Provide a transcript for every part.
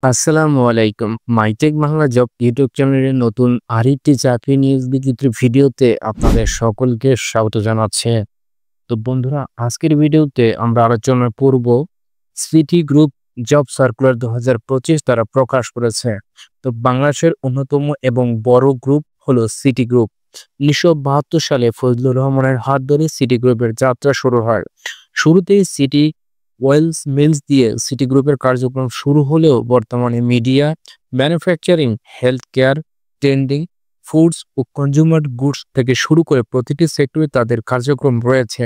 আসসালামু আলাইকুম। MyTech Bangla job YouTube চ্যানেলের নতুন আরেকটি চাকরি নিউজ বিজ্ঞপ্তির ভিডিওতে আপনাদের সকলকে স্বাগত জানাচ্ছি। তো বন্ধুরা, আজকের ভিডিওতে আমরা আলোচনা করব সিটি গ্রুপ জব সার্কুলার 2025 তারা প্রকাশ করেছে। তো বাংলাদেশের অন্যতম এবং বড় গ্রুপ হলো সিটি গ্রুপ। 1972 সালে ফজলুর রহমানের হাত ধরে সিটি গ্রুপের যাত্রা শুরু হয়। শুরুতেই সিটি ওয়েলস মিলস দিয়ে সিটি গ্রুপের কার্যক্রম শুরু হলেও বর্তমানে media, manufacturing, health care, trending, foods ও কনজিউমার গুডস থেকে শুরু করে প্রতিটি সেক্টরে তাদের কার্যক্রম রয়েছে।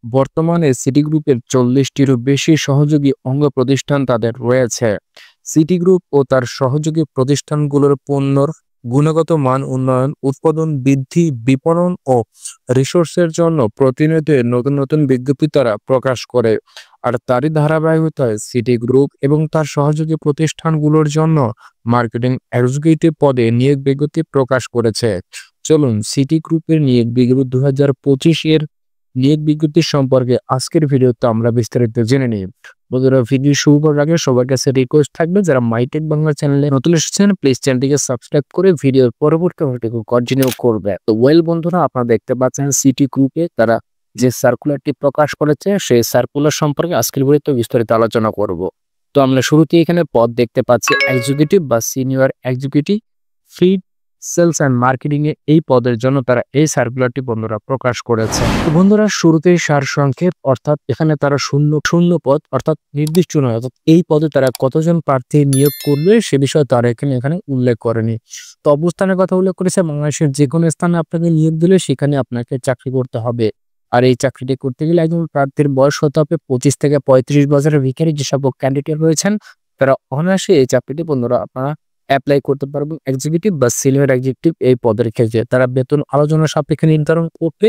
বর্তমানে সিটি গ্রুপের 40টিরও বেশি সহযোগী অঙ্গ প্রতিষ্ঠান তাদের রয়েছে। সিটি গ্রুপ ও তার সহযোগী প্রতিষ্ঠানগুলোর পণ্যর গুণগত মান উন্নয়ন, উৎপাদন বৃদ্ধি, বিপণন ও রিসোর্সের জন্য প্রতিনিয়ত নতুন নতুন বিজ্ঞপ্তি তারা প্রকাশ করে। আর তারই ধারাবাহিকতায় সিটি গ্রুপ এবং তার সহযোগী প্রতিষ্ঠানগুলোর জন্য মার্কেটিং এক্সিকিউটিভ পদে নিয়োগ বিজ্ঞপ্তি প্রকাশ করেছে। চলুন সিটি গ্রুপের নিয়োগ বিজ্ঞপ্তি 2025 এর নিয়োগ বিজ্ঞপ্তি সম্পর্কে আজকের ভিডিওতে আমরা বিস্তারিত জেনে নিই। বন্ধুরা, ভিডিও শুরু করার আগে সবার কাছে রিকোয়েস্ট থাকবে, যারা মাইটেক বাংলা চ্যানেলে নতুন এসেছেন প্লিজ চ্যানেলটিকে সাবস্ক্রাইব করে ভিডিওর পরবর্তী ভিডিওটি কন্টিনিউ করবে। তো বন্ধুরা, আপনারা দেখতে পাচ্ছেন সিটি গ্রুপে তারা যে সার্কুলারটি প্রকাশ করেছে সেই সার্কুলার সম্পর্কে আজকের ভিডিওতে বিস্তারিত আলোচনা করব। তো আমরা শুরুতেই এখানে পদ দেখতে পাচ্ছি এক্সিকিউটিভ বা senior executive feed sales and marketing এ এই পদের জন্য তারা এই সার্কুলারটি বন্ধুরা প্রকাশ করেছে। তো বন্ধুরা, শুরুতেই সারসংক্ষেপ, অর্থাৎ এখানে তারা শূন্য পদ অর্থাৎ নির্দিষ্ট নয়, অর্থাৎ এই পদে তারা কতজন প্রার্থী নিয়োগ করবে সে বিষয়ে তারা এখানে উল্লেখ করেনি। তো অবস্থানের কথা উল্লেখ করেছে, বাংলাদেশের যে কোনো স্থানে আপনাকে নিয়োগ দিলে সেখানে আপনাকে চাকরি করতে হবে। আর এই চাকরিটি করতে গেলে একজন প্রার্থীর বয়স হতে হবে 25 থেকে 35 বছরের ভিতরে। যেসব ক্যান্ডিডেট রয়েছেন তারা অনায়াসে এই চাকরিটি বন্ধুরা আপনারা অ্যাপ্লাই করতে পারবেন। এক্সিকিউটিভ বা সিনিয়র এক্সিকিউটিভ এই পদের ক্ষেত্রে তারা বেতন আলোচনা সাপেক্ষে নির্ধারণ করবে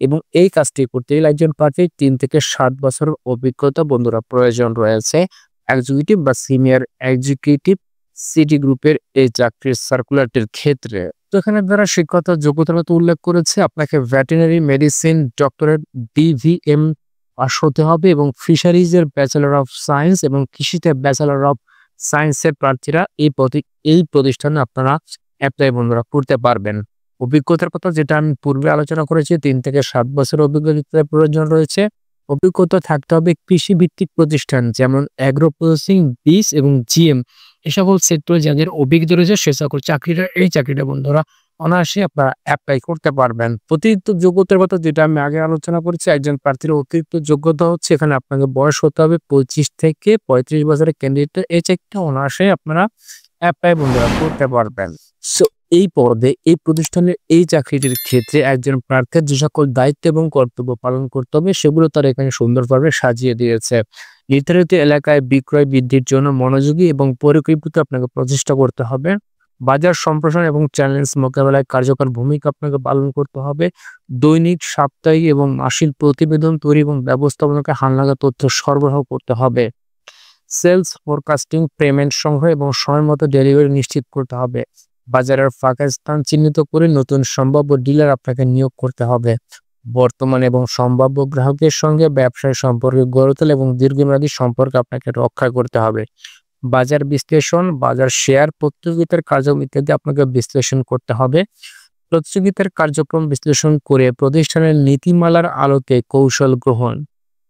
এবং এই কাজটি করতে গেলে একজন প্রার্থীর 3 থেকে 7 বছরের অভিজ্ঞতা বন্ধুরা প্রয়োজন রয়েছে এক্সিকিউটিভ বা সিনিয়র এক্সিকিউটিভ সিটি গ্রুপের এই চাকরির সার্কুলারটির ক্ষেত্রে। তো এখানে যারা শিক্ষাগত যোগ্যতার মতো উল্লেখ করেছে, আপনাকে veterinary medicine doctorate DVM pass হতে হবে এবং ফিশারিজের ব্যাচেলর অফ সায়েন্স এবং কৃষিতে ব্যাচেলর অফ সায়েন্সের প্রার্থীরা এই প্রতিষ্ঠানে আপনারা অ্যাপ্লাই বন্ধুরা করতে পারবেন। অভিজ্ঞতার কথা যেটা আমি পূর্বে আলোচনা করেছি, 3 থেকে 7 বছরের অভিজ্ঞতার প্রয়োজন রয়েছে। অভিজ্ঞতা থাকতে হবে কৃষি ভিত্তিক প্রতিষ্ঠান যেমন অ্যাগ্রো প্রসেসিং, বীজ এবং GM এ সকল সেক্টরে যাদের অভিজ্ঞতা রয়েছে সে সকল এই চাকরিটা বন্ধুরা অনায়াসে আপনারা অ্যাপ্লাই করতে পারবেন। অতিরিক্ত যোগ্যতার কথা যেটা আমি আগে আলোচনা করেছি, একজন প্রার্থীর অতিরিক্ত যোগ্যতা হচ্ছে এখানে আপনাকে বয়স হতে হবে 25 থেকে 35 বছরের ক্যান্ডিডেট এই চাকরিটা অনায়াসে আপনারা অ্যাপ্লাই বন্ধুরা করতে পারবেন। সো এই পদে এই প্রতিষ্ঠানের এই চাকরিটির ক্ষেত্রে একজন প্রার্থীর যে সকল দায়িত্ব এবং কর্তব্য পালন করতে হবে সেগুলো তারা এখানে সুন্দরভাবে সাজিয়ে দিয়েছে। নির্ধারিত এলাকায় বিক্রয় বৃদ্ধির জন্য মনোযোগী এবং পরিকল্পিত আপনাকে প্রচেষ্টা করতে হবে। বাজার সম্প্রসারণ এবং চ্যালেঞ্জ মোকাবেলায় কার্যকর ভূমিকা আপনাকে পালন করতে হবে। দৈনিক, সাপ্তাহিক এবং মাসিক প্রতিবেদন তৈরি এবং ব্যবস্থাপনাকে হালনাগাদ তথ্য সরবরাহ করতে হবে। সেলস ফোরকাস্টিং, পেমেন্ট সংগ্রহ এবং সময়মতো ডেলিভারি নিশ্চিত করতে হবে। বাজারের ফাঁকা স্থান চিহ্নিত করে নতুন সম্ভাব্য ডিলার আপনাকে নিয়োগ করতে হবে। বর্তমান এবং সম্ভাব্য গ্রাহকের সঙ্গে ব্যবসায় সম্পর্ক গড়ে তোলা এবং দীর্ঘমেয়াদী সম্পর্ক আপনাকে রক্ষা করতে হবে। বাজার বিশ্লেষণ, বাজার শেয়ার, প্রতিযোগিতার কার্যক্রম ইত্যাদি আপনাকে বিশ্লেষণ করতে হবে। প্রতিযোগিতার কার্যক্রম বিশ্লেষণ করে প্রতিষ্ঠানের নীতিমালার আলোকে কৌশল গ্রহণ।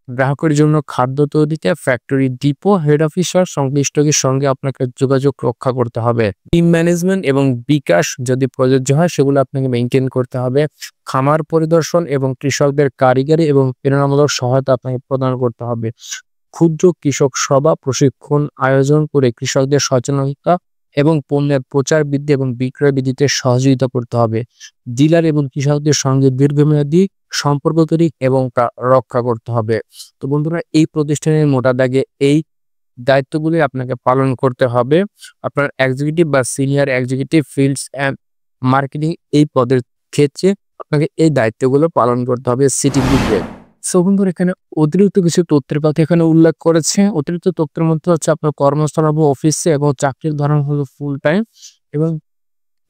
গ্রাহকের জন্য খাদ্য তৈরিতে ফ্যাক্টরি, ডিপো, হেড অফিসার সংশ্লিষ্টদের সঙ্গে আপনাকে যোগাযোগ রক্ষা করতে হবে। টিম ম্যানেজমেন্ট এবং বিকাশ যদি প্রযোজ্য হয় সেগুলো আপনাকে মেনটেন করতে হবে। খামার পরিদর্শন এবং কৃষকদের কারিগরি এবং প্রেরণামূলক সহায়তা আপনাকে প্রদান করতে হবে। ক্ষুদ্র কৃষক সভা প্রশিক্ষণ আয়োজন করে কৃষকদের সচেতনতা এবং পণ্যের প্রচার বৃদ্ধি এবং বিক্রয় বৃদ্ধিতে সহযোগিতা করতে হবে। ডিলার এবং কৃষকদের সঙ্গে দীর্ঘমেয়াদী সম্পর্ক তৈরি এবং তা রক্ষা করতে হবে। তো বন্ধুরা, এই প্রতিষ্ঠানের মোটা দাগে এই দায়িত্বগুলি আপনাকে পালন করতে হবে। আপনার এক্সিকিউটিভ বা senior executive fields and marketing এই পদের ক্ষেত্রে আপনাকে এই দায়িত্বগুলো পালন করতে হবে সিটি গ্রুপে। সো বন্ধুরা, এখানে অতিরিক্ত কিছু তথ্যের কথা এখানে উল্লেখ করেছে। অতিরিক্ত তথ্যের মধ্যে হচ্ছে আপনার কর্মস্থল বা অফিসে এবং চাকরির ধরন হলো ফুল টাইম এবং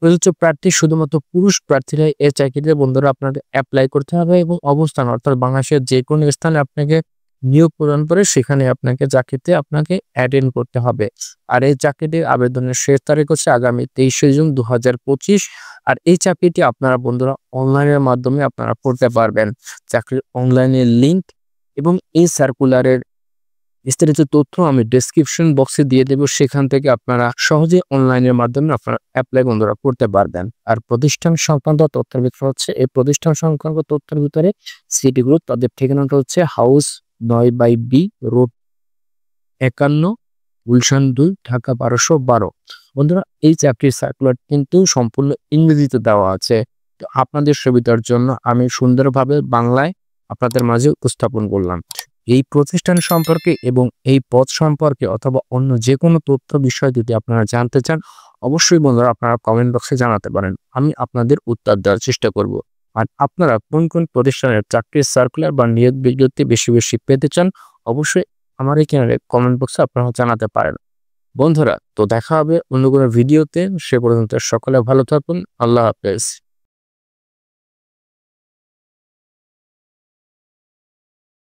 প্রযোজ্য প্রার্থী শুধুমাত্র পুরুষ প্রার্থীরা এই চাকরিতে বন্ধুরা আপনাদের অ্যাপ্লাই করতে হবে এবং অবস্থান অর্থাৎ বাংলাদেশের যে কোনো স্থানে আপনাকে নিয়োগ প্রদান করে সেখানে আপনাকে চাকরিতে আপনাকে অ্যাটেন্ড করতে হবে। আর এই চাকরিটির আবেদনের শেষ তারিখ হচ্ছে আগামী 23শে জুন 2025। আর এই চাকরিটি আপনারা বন্ধুরা অনলাইনের মাধ্যমে আপনারা পড়তে পারবেন। চাকরির অনলাইনের লিঙ্ক এবং এই সার্কুলারের বিস্তারিত তথ্য আমি ডেসক্রিপশন বক্সে দিয়ে দেব। সেখান থেকে আপনারা সহজে অনলাইনের মাধ্যমে আপনারা অ্যাপ্লাই বন্ধুরা করতে পারবেন। আর প্রতিষ্ঠান সংক্রান্ত তথ্যের ভিতরে হচ্ছে এই প্রতিষ্ঠান সংক্রান্ত তথ্যের ভিতরে সিটিগুলো তাদের ঠিকানাটা হচ্ছে house 9/B road 51 Gulshan 2 Dhaka 1212। বন্ধুরা এই চাকরির সার্কুলার কিন্তু সম্পূর্ণ ইংরেজিতে দেওয়া আছে। তো আপনাদের সুবিধার জন্য আমি সুন্দরভাবে বাংলায় আপনাদের মাঝে উপস্থাপন করলাম। এই প্রতিষ্ঠান সম্পর্কে এবং এই পদ সম্পর্কে অথবা অন্য যে কোনো তথ্য বিষয় যদি আপনারা জানতে চান অবশ্যই বন্ধুরা আপনারা কমেন্ট বক্সে জানাতে পারেন। আমি আপনাদের উত্তর দেওয়ার চেষ্টা করব। আর আপনারা কোন কোন প্রতিষ্ঠানের চাকরির সার্কুলার বা নিয়োগ বিজ্ঞপ্তি বেশি বেশি পেতে চান অবশ্যই আমার এই চ্যানেলে কমেন্ট বক্সে আপনারা জানাতে পারেন। বন্ধুরা তো দেখা হবে অন্য কোনো ভিডিওতে। সে পর্যন্ত সকলে ভালো থাকুন। আল্লাহ হাফেজ।